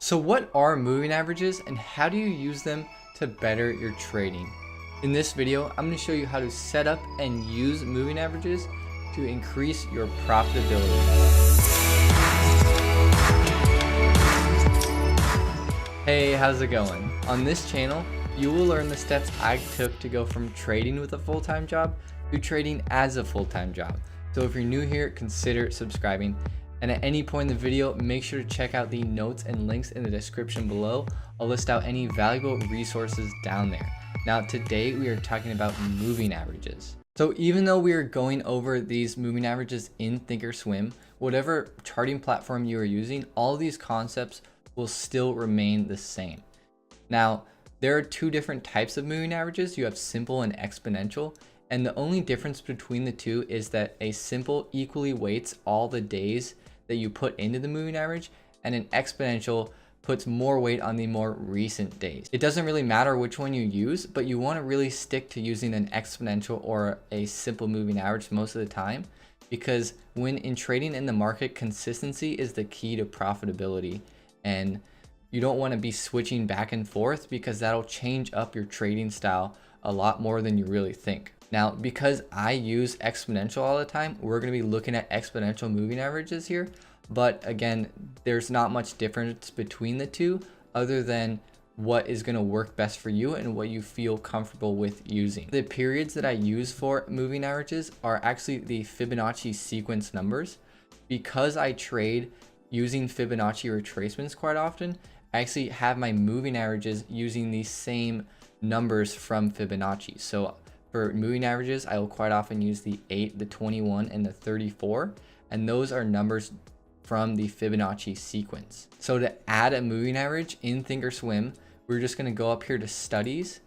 So what are moving averages and how do you use them to better your trading? In this video, I'm going to show you how to set up and use moving averages to increase your profitability. Hey, how's it going? On this channel, you will learn the steps I took to go from trading with a full-time job to trading as a full-time job. So if you're new here, consider subscribing. And at any point in the video, make sure to check out the notes and links in the description below. I'll list out any valuable resources down there. Now today we are talking about moving averages. So even though we are going over these moving averages in Thinkorswim, whatever charting platform you are using, all of these concepts will still remain the same. Now, there are two different types of moving averages. You have simple and exponential. And the only difference between the two is that a simple equally weights all the days that you put into the moving average, and an exponential puts more weight on the more recent days. It doesn't really matter which one you use, but you want to really stick to using an exponential or a simple moving average most of the time, because when in trading in the market, consistency is the key to profitability, and you don't want to be switching back and forth because that'll change up your trading style a lot more than you really think. Now, because I use exponential all the time, we're going to be looking at exponential moving averages here. But again, there's not much difference between the two other than what is going to work best for you and what you feel comfortable with using. The periods that I use for moving averages are actually the Fibonacci sequence numbers. Because I trade using Fibonacci retracements quite often, I actually have my moving averages using the same numbers from Fibonacci. So for moving averages, I will quite often use the 8, the 21, and the 34, and those are numbers from the Fibonacci sequence. So to add a moving average in Thinkorswim, we're just going to go up here to studies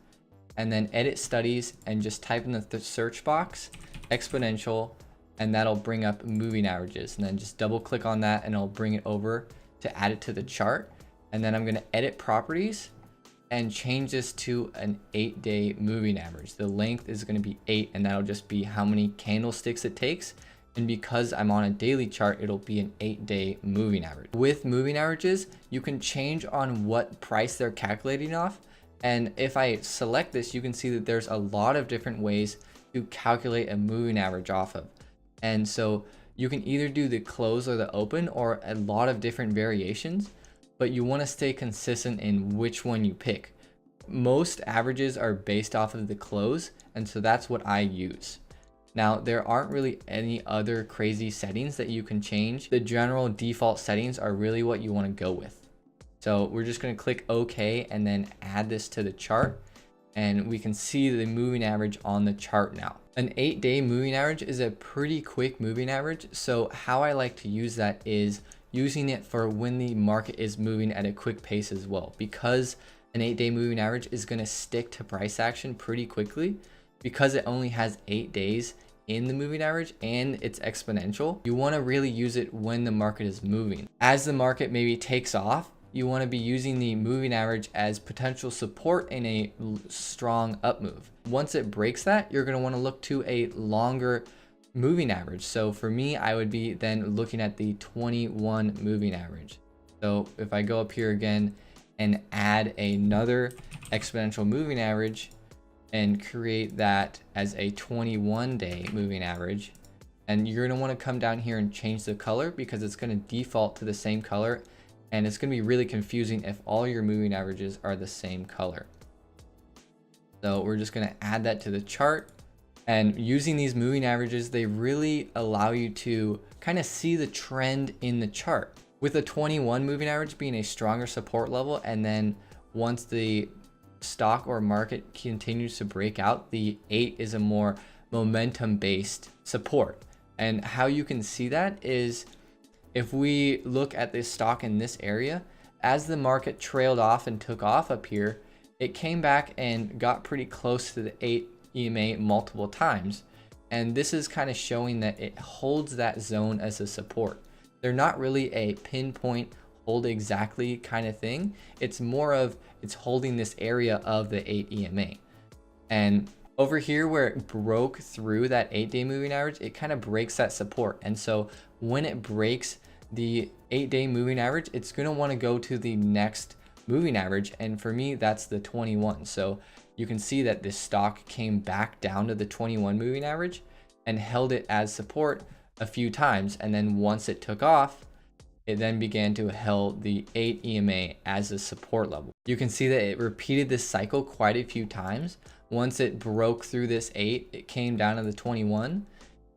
and then edit studies and just type in the search box exponential, and that'll bring up moving averages, and then just double click on that and it'll bring it over to add it to the chart. And then I'm going to edit properties and change this to an 8-day moving average. The length is going to be 8, and that'll just be how many candlesticks it takes. And because I'm on a daily chart, it'll be an 8-day moving average. With moving averages, you can change on what price they're calculating off. And if I select this, you can see that there's a lot of different ways to calculate a moving average off of. And so you can either do the close or the open, or a lot of different variations, but you want to stay consistent in which one you pick. Most averages are based off of the close, and so that's what I use. Now, there aren't really any other crazy settings that you can change. The general default settings are really what you want to go with. So we're just going to click OK and then add this to the chart, and we can see the moving average on the chart now. An 8-day moving average is a pretty quick moving average. So how I like to use that is using it for when the market is moving at a quick pace as well, because an 8-day moving average is going to stick to price action pretty quickly. Because it only has 8 days in the moving average and it's exponential, you want to really use it when the market is moving. As the market maybe takes off, you want to be using the moving average as potential support in a strong up move. Once it breaks that, you're going to want to look to a longer moving average. So for me, I would be then looking at the 21 moving average. So if I go up here again and add another exponential moving average and create that as a 21-day moving average, and you're going to want to come down here and change the color because it's going to default to the same color, and it's going to be really confusing if all your moving averages are the same color. So we're just going to add that to the chart. And using these moving averages, they really allow you to kind of see the trend in the chart. With a 21 moving average being a stronger support level, and then once the stock or market continues to break out, the 8 is a more momentum-based support. And how you can see that is if we look at this stock in this area, as the market trailed off and took off up here, it came back and got pretty close to the 8 EMA multiple times, and this is kind of showing that it holds that zone as a support. They're not really a pinpoint hold exactly kind of thing. It's more of it's holding this area of the 8 EMA. And over here where it broke through that 8-day moving average, it kind of breaks that support. And so when it breaks the 8-day moving average, it's going to want to go to the next moving average. And for me, that's the 21. So you can see that this stock came back down to the 21 moving average and held it as support a few times. And then once it took off, it then began to hold the 8 EMA as a support level. You can see that it repeated this cycle quite a few times. Once it broke through this 8, it came down to the 21.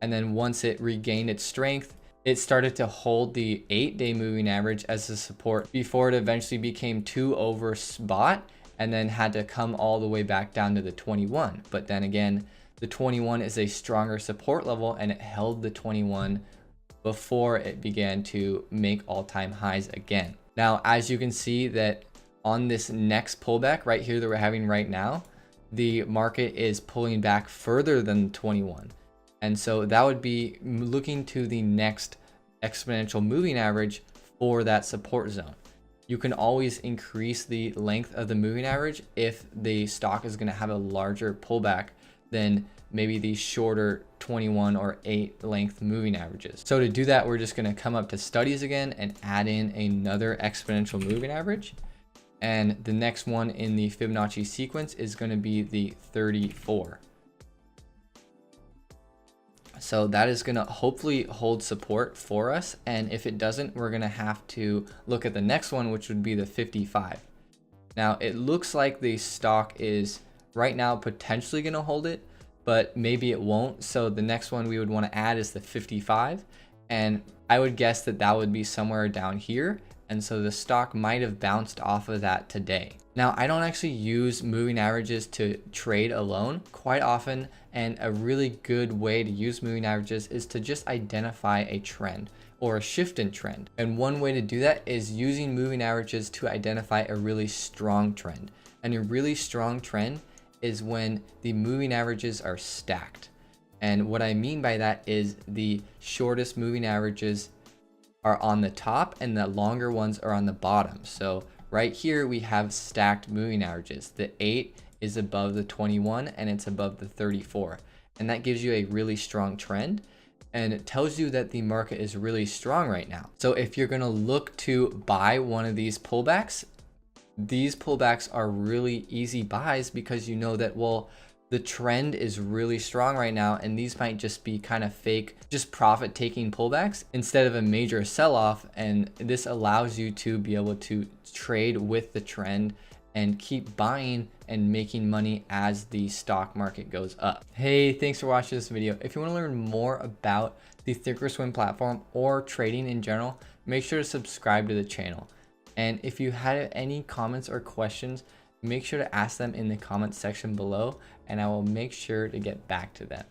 And then once it regained its strength, it started to hold the 8-day moving average as a support before it eventually became too overbought and then had to come all the way back down to the 21. But then again, the 21 is a stronger support level and it held the 21 before it began to make all-time highs again. Now, as you can see that on this next pullback right here that we're having right now, the market is pulling back further than 21. And so that would be looking to the next exponential moving average for that support zone. You can always increase the length of the moving average if the stock is going to have a larger pullback than maybe the shorter 21 or 8 length moving averages. So to do that, we're just going to come up to studies again and add in another exponential moving average. And the next one in the Fibonacci sequence is going to be the 34. So that is going to hopefully hold support for us. And if it doesn't, we're going to have to look at the next one, which would be the 55. Now it looks like the stock is right now potentially going to hold it, but maybe it won't. So the next one we would want to add is the 55. And I would guess that that would be somewhere down here. And so the stock might have bounced off of that today. Now, I don't actually use moving averages to trade alone quite often. And a really good way to use moving averages is to just identify a trend or a shift in trend. And one way to do that is using moving averages to identify a really strong trend. And a really strong trend is when the moving averages are stacked. And what I mean by that is the shortest moving averages are on the top and the longer ones are on the bottom. So right here we have stacked moving averages. The 8 is above the 21 and it's above the 34. And that gives you a really strong trend and it tells you that the market is really strong right now. So if you're going to look to buy one of these pullbacks are really easy buys because you know that, well, the trend is really strong right now and these might just be kind of fake, just profit taking pullbacks instead of a major sell-off. And this allows you to be able to trade with the trend and keep buying and making money as the stock market goes up. Hey, thanks for watching this video. If you want to learn more about the Thinkorswim platform or trading in general, make sure to subscribe to the channel. And if you had any comments or questions, make sure to ask them in the comments section below and I will make sure to get back to them.